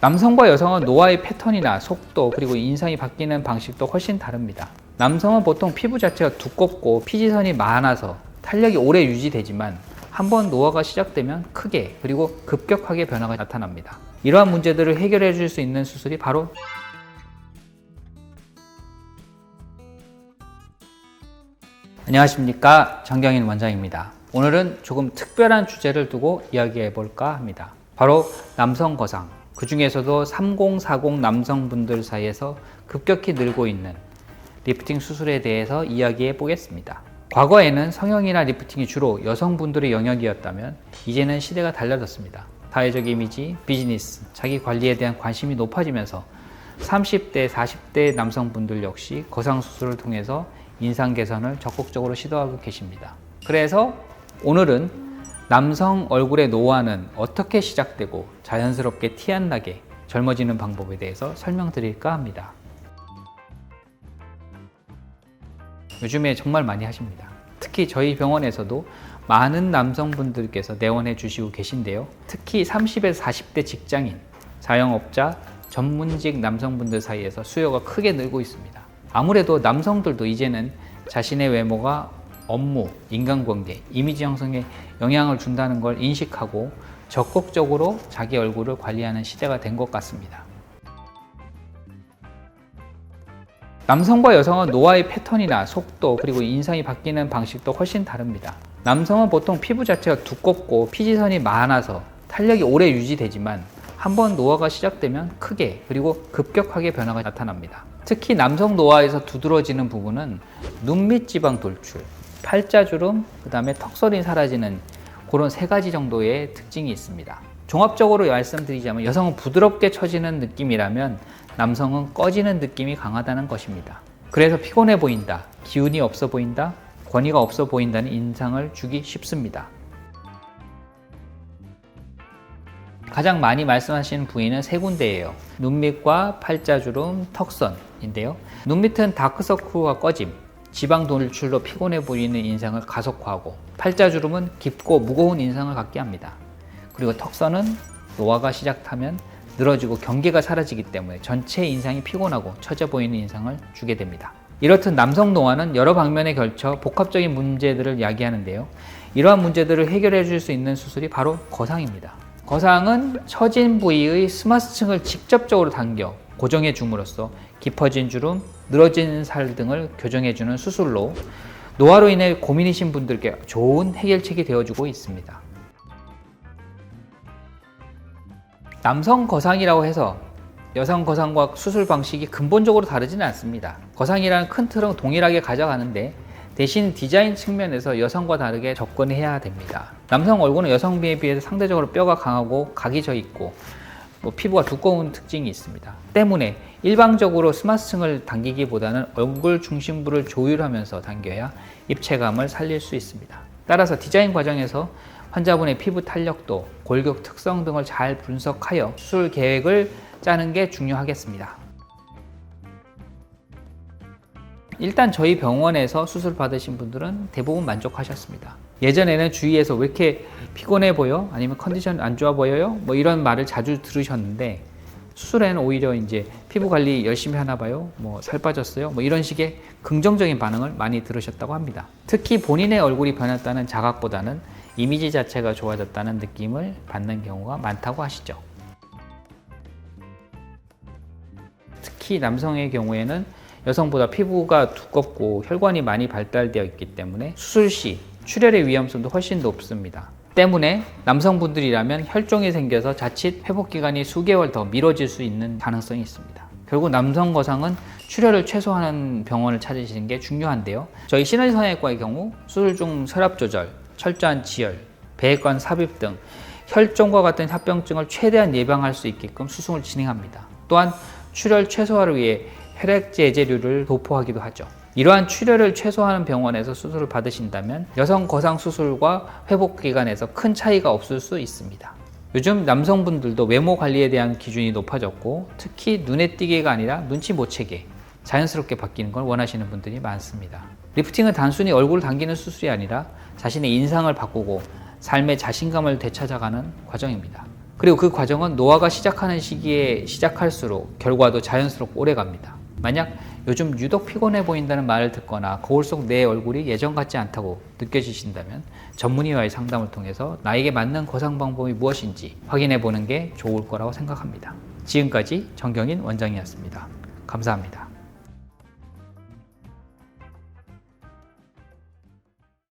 남성과 여성은 노화의 패턴이나 속도 그리고 인상이 바뀌는 방식도 훨씬 다릅니다. 남성은 보통 피부 자체가 두껍고 피지선이 많아서 탄력이 오래 유지되지만 한번 노화가 시작되면 크게 그리고 급격하게 변화가 나타납니다. 이러한 문제들을 해결해 줄 수 있는 수술이 바로 안녕하십니까, 정경인 원장입니다. 오늘은 조금 특별한 주제를 두고 이야기해 볼까 합니다. 바로 남성 거상, 그 중에서도 30, 40 남성분들 사이에서 급격히 늘고 있는 리프팅 수술에 대해서 이야기해 보겠습니다. 과거에는 성형이나 리프팅이 주로 여성분들의 영역이었다면 이제는 시대가 달라졌습니다. 사회적 이미지, 비즈니스, 자기 관리에 대한 관심이 높아지면서 30대, 40대 남성분들 역시 거상 수술을 통해서 인상 개선을 적극적으로 시도하고 계십니다. 그래서 오늘은 남성 얼굴의 노화는 어떻게 시작되고 자연스럽게 티 안 나게 젊어지는 방법에 대해서 설명드릴까 합니다. 요즘에 정말 많이 하십니다. 특히 저희 병원에서도 많은 남성분들께서 내원해 주시고 계신데요. 특히 30에서 40대 직장인, 자영업자, 전문직 남성분들 사이에서 수요가 크게 늘고 있습니다. 아무래도 남성들도 이제는 자신의 외모가 업무, 인간관계, 이미지 형성에 영향을 준다는 걸 인식하고 적극적으로 자기 얼굴을 관리하는 시대가 된 것 같습니다. 남성과 여성은 노화의 패턴이나 속도 그리고 인상이 바뀌는 방식도 훨씬 다릅니다. 남성은 보통 피부 자체가 두껍고 피지선이 많아서 탄력이 오래 유지되지만 한번 노화가 시작되면 크게 그리고 급격하게 변화가 나타납니다. 특히 남성 노화에서 두드러지는 부분은 눈 밑 지방 돌출, 팔자주름, 그 다음에 턱선이 사라지는 그런 세 가지 정도의 특징이 있습니다. 종합적으로 말씀드리자면 여성은 부드럽게 처지는 느낌이라면 남성은 꺼지는 느낌이 강하다는 것입니다. 그래서 피곤해 보인다, 기운이 없어 보인다, 권위가 없어 보인다는 인상을 주기 쉽습니다. 가장 많이 말씀하시는 부위는 세 군데예요. 눈밑과 팔자주름, 턱선인데요. 눈밑은 다크서클과 꺼짐, 지방 돌출로 피곤해 보이는 인상을 가속화하고, 팔자주름은 깊고 무거운 인상을 갖게 합니다. 그리고 턱선은 노화가 시작하면 늘어지고 경계가 사라지기 때문에 전체 인상이 피곤하고 처져 보이는 인상을 주게 됩니다. 이렇듯 남성 노화는 여러 방면에 걸쳐 복합적인 문제들을 야기하는데요. 이러한 문제들을 해결해 줄 수 있는 수술이 바로 거상입니다. 거상은 처진 부위의 스마스층을 직접적으로 당겨 고정해 줌으로써 깊어진 주름, 늘어진 살 등을 교정해 주는 수술로 노화로 인해 고민이신 분들께 좋은 해결책이 되어주고 있습니다. 남성 거상이라고 해서 여성 거상과 수술 방식이 근본적으로 다르지는 않습니다. 거상이라는 큰 틀은 동일하게 가져가는데 대신 디자인 측면에서 여성과 다르게 접근해야 됩니다. 남성 얼굴은 여성비에 비해서 상대적으로 뼈가 강하고 각이 져 있고 피부가 두꺼운 특징이 있습니다. 때문에 일방적으로 스마스층을 당기기보다는 얼굴 중심부를 조율하면서 당겨야 입체감을 살릴 수 있습니다. 따라서 디자인 과정에서 환자분의 피부 탄력도, 골격 특성 등을 잘 분석하여 수술 계획을 짜는 게 중요하겠습니다. 일단 저희 병원에서 수술 받으신 분들은 대부분 만족하셨습니다. 예전에는 주위에서 왜 이렇게 피곤해 보여? 아니면 컨디션 안 좋아 보여요? 이런 말을 자주 들으셨는데 수술에는 오히려 이제 피부 관리 열심히 하나 봐요? 살 빠졌어요? 이런 식의 긍정적인 반응을 많이 들으셨다고 합니다. 특히 본인의 얼굴이 변했다는 자각보다는 이미지 자체가 좋아졌다는 느낌을 받는 경우가 많다고 하시죠. 특히 남성의 경우에는 여성보다 피부가 두껍고 혈관이 많이 발달되어 있기 때문에 수술 시 출혈의 위험성도 훨씬 높습니다. 때문에 남성분들이라면 혈종이 생겨서 자칫 회복기간이 수개월 더 미뤄질 수 있는 가능성이 있습니다. 결국 남성 거상은 출혈을 최소화하는 병원을 찾으시는 게 중요한데요. 저희 시너지 성형외과의 경우 수술 중 혈압 조절, 철저한 지혈, 배관 삽입 등 혈종과 같은 합병증을 최대한 예방할 수 있게끔 수술을 진행합니다. 또한 출혈 최소화를 위해 혈액 제제류를 도포하기도 하죠. 이러한 출혈을 최소화하는 병원에서 수술을 받으신다면 여성 거상 수술과 회복 기간에서 큰 차이가 없을 수 있습니다. 요즘 남성분들도 외모 관리에 대한 기준이 높아졌고 특히 눈에 띄게가 아니라 눈치 못 채게 자연스럽게 바뀌는 걸 원하시는 분들이 많습니다. 리프팅은 단순히 얼굴을 당기는 수술이 아니라 자신의 인상을 바꾸고 삶의 자신감을 되찾아가는 과정입니다. 그리고 그 과정은 노화가 시작하는 시기에 시작할수록 결과도 자연스럽고 오래 갑니다. 만약 요즘 유독 피곤해 보인다는 말을 듣거나 거울 속 내 얼굴이 예전 같지 않다고 느껴지신다면 전문의와의 상담을 통해서 나에게 맞는 거상 방법이 무엇인지 확인해 보는 게 좋을 거라고 생각합니다. 지금까지 정경인 원장이었습니다. 감사합니다.